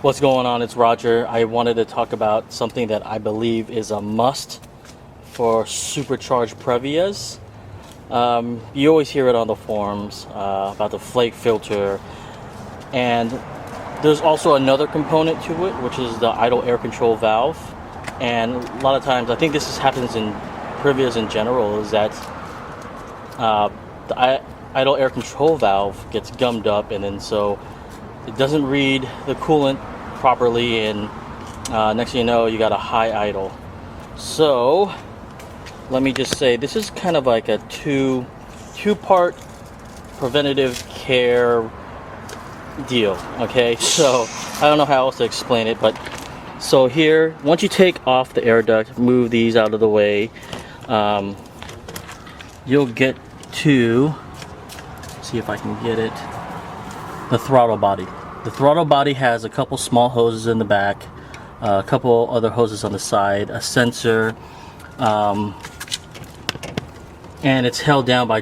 What's going on? It's Roger. I wanted to talk about something that I believe is a must for supercharged Previas. You always hear it on the forums about the flake filter, and there's also another component to it, which is the idle air control valve. And a lot of times, I think this happens in Previas in general, is that the idle air control valve gets gummed up, and then so it doesn't read the coolant properly, and next thing you know, you got a high idle. So let me just say, this is kind of like a two-part preventative care deal. Okay, so I don't know how else to explain it, but so here, once you take off the air duct, move these out of the way, you'll get to, see if I can get it, the throttle body. The throttle body has a couple small hoses in the back, a couple other hoses on the side, a sensor, and it's held down by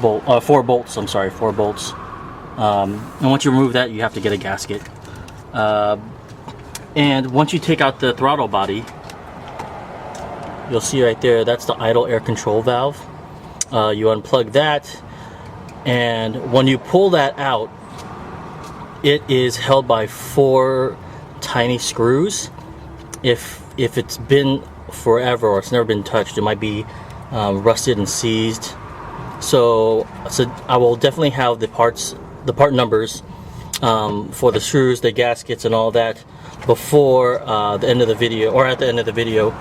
four bolts. I'm sorry, 4 bolts. And once you remove that, you have to get a gasket. And once you take out the throttle body, you'll see right there, that's the idle air control valve. You unplug that, and when you pull that out, it is held by 4 tiny screws. If it's been forever or it's never been touched, it might be rusted and seized. So I will definitely have the part numbers for the screws, the gaskets, and all that before the end of the video, or at the end of the video.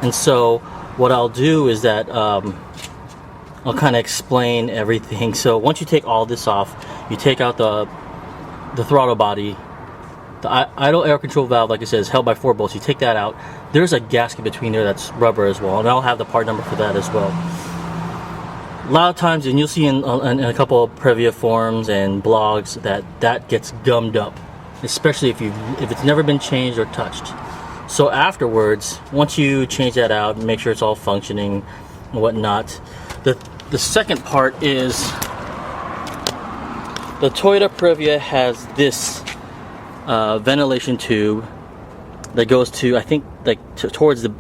And so what I'll do is that I'll kind of explain everything. So once you take all this off, you take out the throttle body. The idle air control valve, like I said, is held by 4 bolts. You take that out. There's a gasket between there that's rubber as well, and I'll have the part number for that as well. A lot of times, and you'll see in a couple of Previa forums and blogs, that gets gummed up, especially if it's never been changed or touched. So afterwards, once you change that out and make sure it's all functioning and whatnot, the second part is the Toyota Previa has this ventilation tube that goes to, I think, like towards the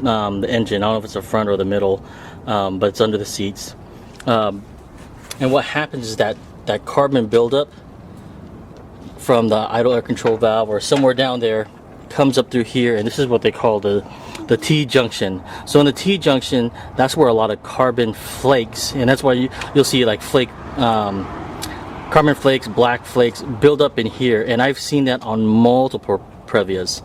engine. I don't know if it's the front or the middle, but it's under the seats. And what happens is that carbon buildup from the idle air control valve or somewhere down there comes up through here, and this is what they call the T-junction. So in the T-junction, that's where a lot of carbon flakes, and that's why you'll see like carbon flakes, black flakes build up in here, and I've seen that on multiple Previas.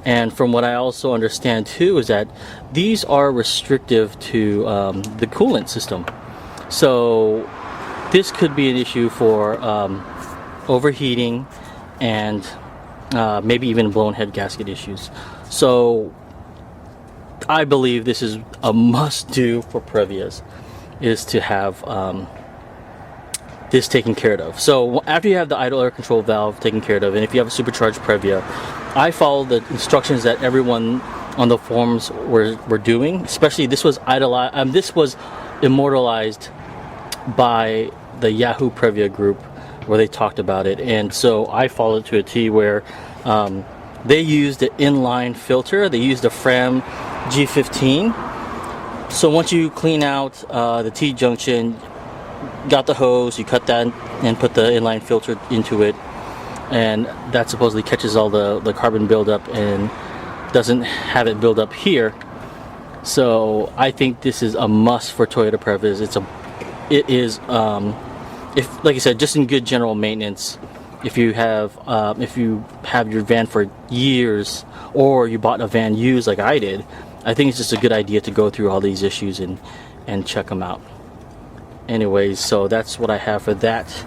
And from what I also understand too is that these are restrictive to the coolant system. So this could be an issue for overheating and maybe even blown head gasket issues. So I believe this is a must-do for Previas, is to have this taken care of. So after you have the idle air control valve taken care of, and if you have a supercharged Previa, I follow the instructions that everyone on the forums were doing. Especially this was immortalized by the Yahoo Previa group, where they talked about it, and so I followed to a T, where they used an inline filter. They used a Fram G15. So once you clean out the T-junction, got the hose, you cut that and put the inline filter into it, and that supposedly catches all the carbon buildup and doesn't have it build up here. So I think this is a must for Toyota Previas. It is if, like I said, just in good general maintenance, if you have your van for years, or you bought a van used like I did, I think it's just a good idea to go through all these issues and check them out. Anyways, so that's what I have for that.